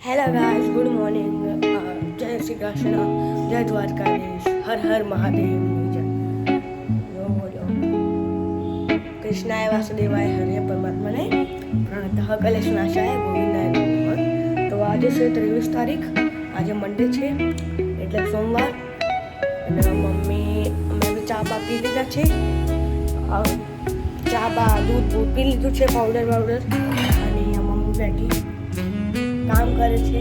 Hello guys, good morning. જય શ્રી કૃષ્ણ, જય દ્વારકાધીશ, હર હર મહાદેવની જય. જો બોલો, કૃષ્ણાય વાસુદેવાય હરે પરમાત્માને પ્રણતઃ કલેશનાશાય ગોવિંદાય નમઃ. તો આજે છે 23 તારીખ, આજે મંડે છે એટલે સોમવાર. અને મમ્મી અમે ચા બા પી લીધા છે. ચા બા દૂધ પી લીધું છે, પાવડર અને મમ્મી બેઠી કામ કરે છે.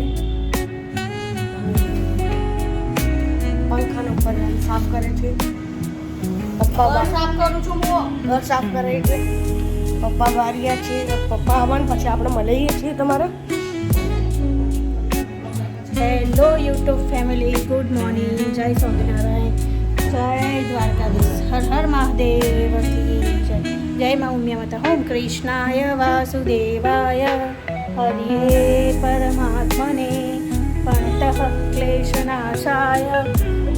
પંખાનો ઉપર સાફ કરે છે. પપ્પા સાફ કરું છું, હું ઘર સાફ કરે છે. પપ્પા વાર્યા છે. પપ્પા આવવાનું પછી આપણે મળીએ છીએ. તમારે hello YouTube family, good morning. જય સ્વામિનારાયણ, જય દ્વારકાધીશ, હર હર મહાદેવ કી જય. જય મા ઉમિયા માતા. ઓમ કૃષ્ણાય વાસુદેવાય હરિએ પરમાત્મને પ્રણતઃ ક્લેશનાશાય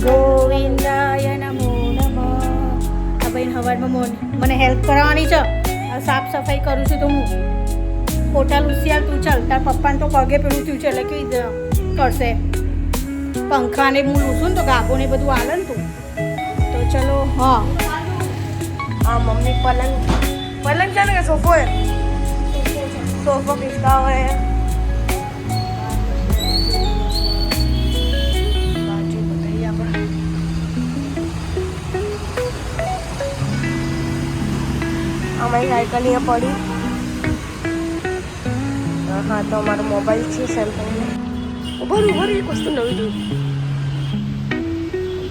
ગોવિંદાય નમો નમઃ. આ બેન હવારમાં મને હેલ્પ કરાવવાની છે. આ સાફ સફાઈ કરું છું તો હું હોટલ ઉસિયાર તું ચાલ. તાર પપ્પાને તો પગે પેલું થયું છે એટલે કેવી કરશે. પંખાને હું લૂસું ને તો ગાભો ને બધું હાલે ને તું તો ચલો. હા મમ્મી પલંગ છે ને કે સોફો है? सोफा किसका है? बाजू बताइए आप. हमारी साइकिल यहाँ पड़ी. हाँ तो हमारा मोबाइल છે સેમસંગ. ઉભર એક વસ્તુ નવી જોઈ.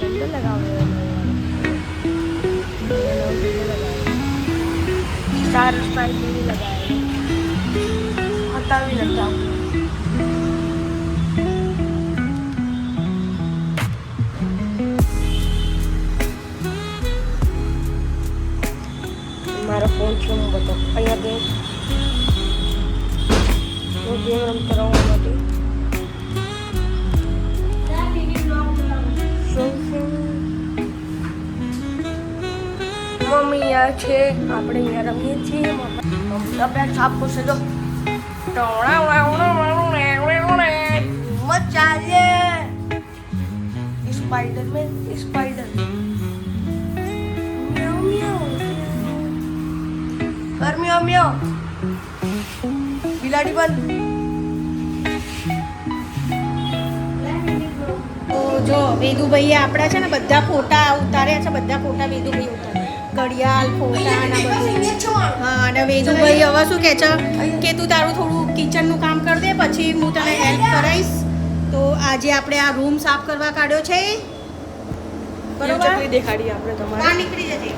ગંદો લગાવે चार स्टाइल भी लगाए पता भी लगता. મારો ફોન છે, હું બતાવું. અહીંયા હું ગેમ રમતો રહું નથી. મમ્મી અહીંયા છે, આપણે અહીંયા રમીએ છીએ. મમ્મી બેગ સાફ કરશે તો મજા છે. સ્પાઈડરમેન સ્પાઈડર મ્યાઉ મ્યાઉ કર મ્યાઉ મ્યાઉ. બિલાડી બંધ. તો જો વેદુભાઈએ આપણા છે ને બધા ફોટા ઉતાર્યા છે. બધા ફોટા વેદુભાઈ ઉતાર્યા, ઘડિયાળ ફોટા ના બધું. હા, અને વેદુભાઈ હવે શું કહે છે કે તું તારું થોડું કિચનનું કામ કરી દે, પછી હું તને હેલ્પ કરાવીશ. તો આજે આપણે આ રૂમ સાફ કરવા કાઢ્યો છે. બરોબર, દેખાડીએ આપણે તમારે. બહાર નીકળી જજે.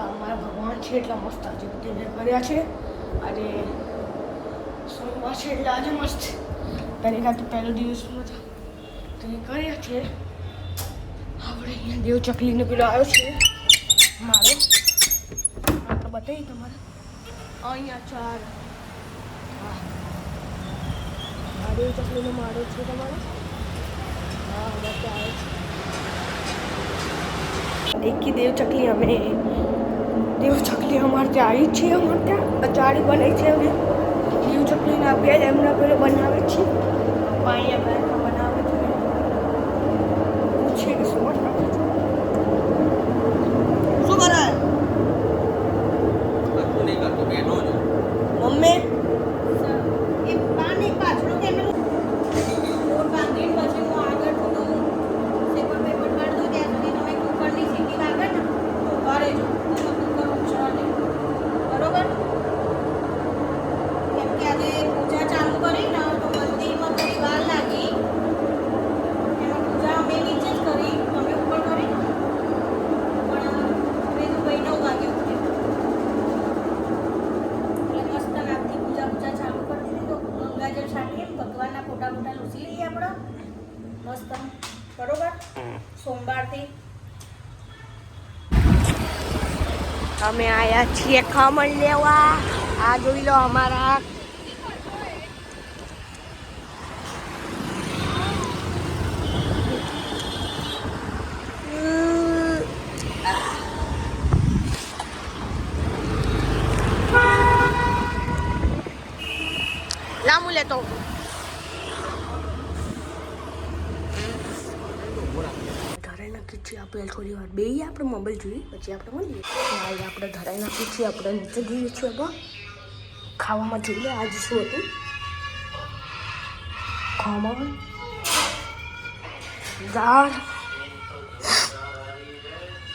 અમારા ભગવાન છે એટલા મસ્ત આજે બધે કર્યા છે. આજે સોમવાર છે એટલે આજે મસ્ત પહેલી રાત પહેલો દિવસ હતા તો એ કર્યા છે. આપણે અહીંયા દેવ ચકલીનો પેલો આવ્યો છે મારો. આપણે બતાવી તમારે અહીંયા 4 આ દેવ ચકલીનો માળો છે તમારો. હા બસ આવે છે. દેખી દેવ ચકલી અમે દેવ ચકલી અમારે ત્યાં આવી છે. અમારે ત્યાં જાળી બનાવી છે. અમે દેવ ચકલીના બેડ એમના પેલો બનાવે છે. અહીંયા બેડ બનાવે છે. પૂછે કે શું બનાવે છે, શું કરે મમ્મી? એ બાને પાછળ કેમ રોડ બાંધીને પછી હું આગળ થોડું પેપર કાઢ દઉં. ત્યાં સુધી તમે કુકરની સીટી વાગે ને તો ઉભા રહેજો. તમે કુકર ઊંચો નહીં, બરોબર? કેમ કે આજે પૂજા ચાલુ કરી ને તો મંદિરમાં થોડી વાર લાગી. એમાં પૂજા અમે નીચે જ કરી, અમે ઉપર કરી. પણ વેદુભાઈ 9 વાગે ઉઠે એટલે મસ્ત નાખથી પૂજા ચાલુ કરી દીધી. તો ગંગાજળ છાંટીએ, ભગવાનના ફોટા લૂસી લઈએ આપણે મસ્ત. બરોબર, સોમવારથી અમે આયા છીએ ખમણ લેવા. આ જોઈ લો અમારા લાંબુ લેતો નાખી છીએ આપણે થોડી વાર બેહીએ આપણે મોબાઈલ જોઈએ પછી આપણે મળીએ ભાઈ આપણે ધરાઈ નાખી છીએ આપણે નીચે જોઈએ છીએ હવે ખાવામાં જોઈએ આજે શું હતું ખાવામાં દાળ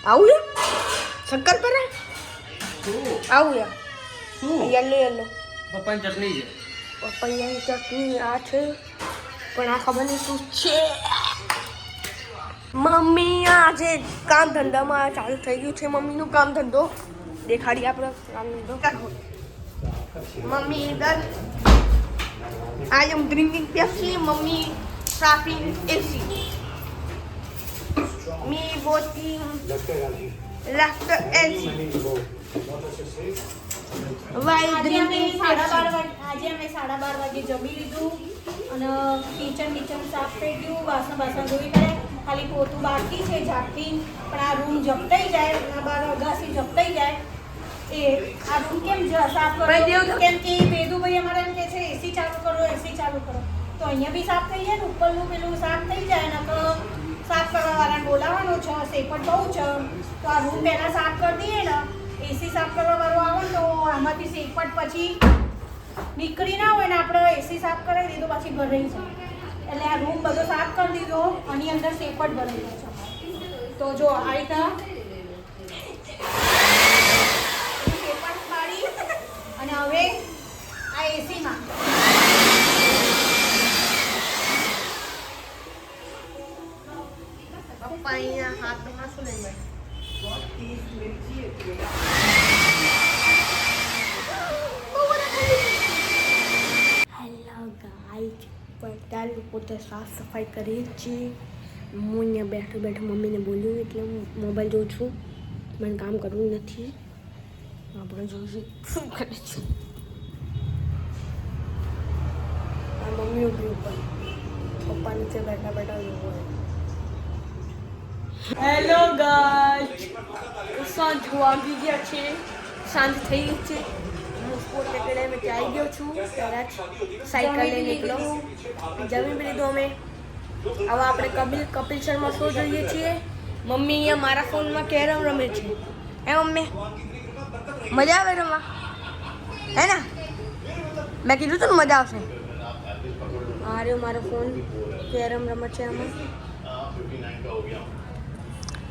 આવું શક્કરપારા આવું યલો યલો પપ્પાની ચટણી છે પપૈયાની ચટણી આ છે પણ આ ખબર નહીં શું છે મમ્મી આજે કામ ધંધામાં ચાલુ થઈ ગયું છે મમ્મીનું કામ ધંધો દેખાડીએ આપણે કામ ધંધો મમ્મી ઇધર आज हम ड्रिंकिंग पेप्सी मम्मी ट्रैफिक एसी मी वोटिंग लेफ्ट एसी वाइल ड्रिंकिंग આજે અમે 12:30 વાગે જમી લીધું અને કિચન સાફ થઈ ગયું વાસણ ધોઈ કાઢ્યા ખાલી પોતું બાકી છે ઝાપટી પણ આ રૂમ જપતાઈ જાય આ બાર અગાસી જપતાઈ જાય એ આ રૂમ કેમ સાફ કરો કેમ કે વેદુભાઈ અમારે એમ કે છે એસી ચાલુ કરો તો અહીંયા બી સાફ થઈ જાય ને ઉપરનું પેલું સાફ થઈ જાય ને તો સાફ કરવાવાળાને બોલાવવાનો છે સેપટ બહુ છે તો આ રૂમ પહેલાં સાફ કરી દઈએ ને એસી સાફ કરવાવાળો આવે ને તો આમાંથી સેપટ પછી નીકળી ના હોય ને આપણે એસી સાફ કરાવી દીધો પછી ભરાઈ જાય એટલે આ રૂમ બધો સાફ કરી દીધો આની અંદર સેપટ ભરાઈ જાય છે તો જો આ રીતના સેપટ પાડી અને હવે આ એસીમાં પપ્પા અહીંયા હાથમાં શું લઈ ગયા હેલો ગાઈસ બધા લોકો તો સાફ સફાઈ કરીએ છીએ હું અહીંયા બેઠું મમ્મીને બોલ્યું એટલે હું મોબાઈલ જોઉં છું મને કામ કરવું નથી આપણે જોઈશું શું કરે છે આ મમ્મી ઉભી ઉપર પપ્પા નીચે બેઠા જોવું હેલો ગાઈસ સાંજ વાગી ગયા છે સાંજ થઈ ગઈ છે હું સ્પોર્ટ એકેડેમી આવી ગયો છું પહેલાં જ સાયકલ લઈને નીકળો જમી લીધું અમે હવે આપણે કપિલ શર્મા શો જોઈએ છીએ મમ્મી અહીંયા મારા ફોનમાં કેરમ રમે છે હે મમ્મી મજા આવે રમવા હે ને મેં કીધું હતું ને મજા આવશે આ રહ્યો મારો ફોન કેરમ રમે છે આમાં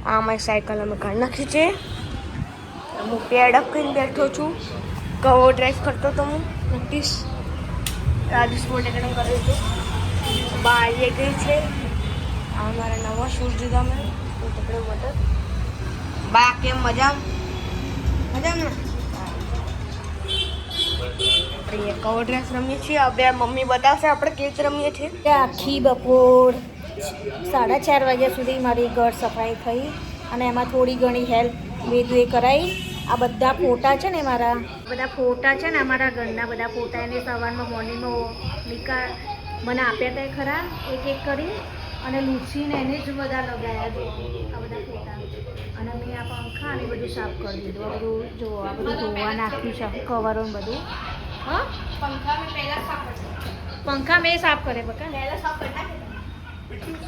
આ મારી સાયકલ અમે કાઢી નાખી છે હું પેડઅપ કરીને બેઠો છું કવો ડ્રાઈવ કરતો હતો હું પ્રેક્ટિસ રાજુ સ્પોર્ટ એકેડમી કર્યું હતું બા આવી ગઈ છે આ મારા નવા શૂઝ લીધા મેં પકડે મદદ બા કેમ મજા ને આપણે કવો ડ્રેસ રમીએ છીએ હવે મમ્મી બતાવશે આપણે કેચ રમીએ છીએ આખી બપોર 4:30 વાગ્યા સુધી મારી ઘર સફાઈ થઈ અને એમાં થોડી ઘણી હેલ્પ વેદુએ કરાવી આ બધા ફોટા છે ને મારા અમારા ઘરના બધા ફોટા એને સવારમાં મોર્નિંગમાં મને આપ્યા હતા ખરા એક કરી અને લૂછીને એને જ બધા લગાવ્યા છે આ બધા ફોટા અને મેં આ પંખા અને બધું સાફ કરી દીધું આ બધું જો આ બધું ધોવા નાખ્યું છે કવરો ને બધું હા પંખા મેં સાફ કરે બકા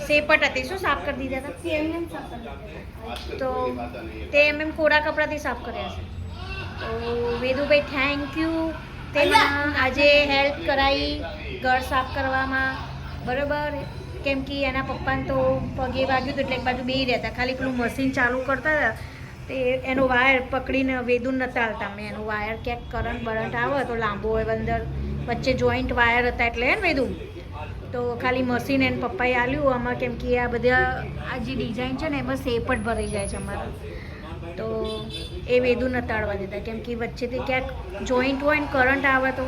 સેપટ હતી શું સાફ કરી દીધા હતા તો તે એમ કોરા કપડાથી સાફ કર્યા છે તો વેદુભાઈ થેન્ક યુ તે મને આજે હેલ્પ કરાવી ઘર સાફ કરવામાં બરાબર કેમ કે એના પપ્પાને તો પગે વાગ્યું હતું એટલે એક બાજુ બેસી રહેતા ખાલી પેલું મશીન ચાલુ કરતા હતા તે એનો વાયર પકડીને વેદું નતા હાલતા મેં એનું વાયર ક્યાંક કરંટ આવે તો લાંબો હોય અંદર વચ્ચે જોઈન્ટ વાયર હતા એટલે ને વેદું તો ખાલી મશીન એને પપ્પાએ આલ્યું આમાં કેમ કે આ બધા આ જે ડિઝાઇન છે ને એમાં સેપટ ભરાઈ જાય છે અમારા તો એ વેદું ન તાળવા દેતા કેમ કે વચ્ચેથી ક્યાંક જોઈન્ટ હોય ને કરંટ આવે તો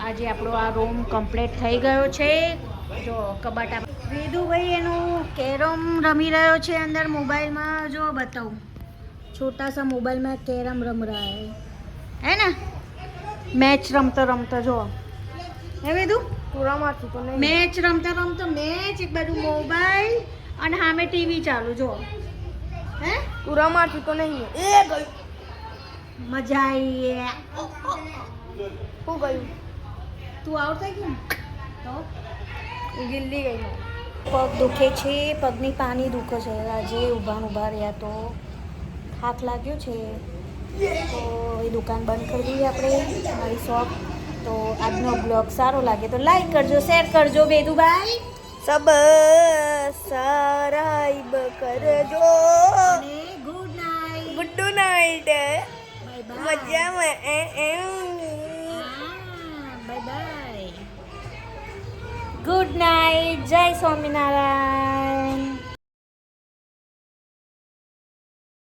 આજે આપણો આ રૂમ કમ્પ્લીટ થઈ ગયો છે જો કબાટા વેદુભાઈ એનું કેરમ રમી રહ્યો છે અંદર મોબાઈલમાં જો બતાવું છોટા સા મોબાઈલમાં કેરમ રમ રહ્યા હે ને મેચ રમતો જો હે વેદુ પૂરામાંથી તો નહીં મેચ રમતો મેચ એક બાજુ મોબાઈલ અને સામે ટીવી ચાલુ જો હે પૂરામાંથી તો નહીં એ ગયું મજા આવી શું ગયું તું આઉટ થઈ ગયું તો ગિલ્લી ગઈ પગ દુખે છે, પગની પાની દુખે છે. આજે ઊભા રહ્યા તો થાક લાગ્યો છે, તો એ દુકાન બંધ કરી દઈએ આપણે, મારી શોપ. તો આજનો બ્લોગ સારો લાગે તો લાઈક કરજો, શેર કરજો. વેદુભાઈ સબસ્ક્રાઇબ કરજો. અને good night. Good night. Bye મજામાં. Bye bye. Good night. Jay Swaminarayan.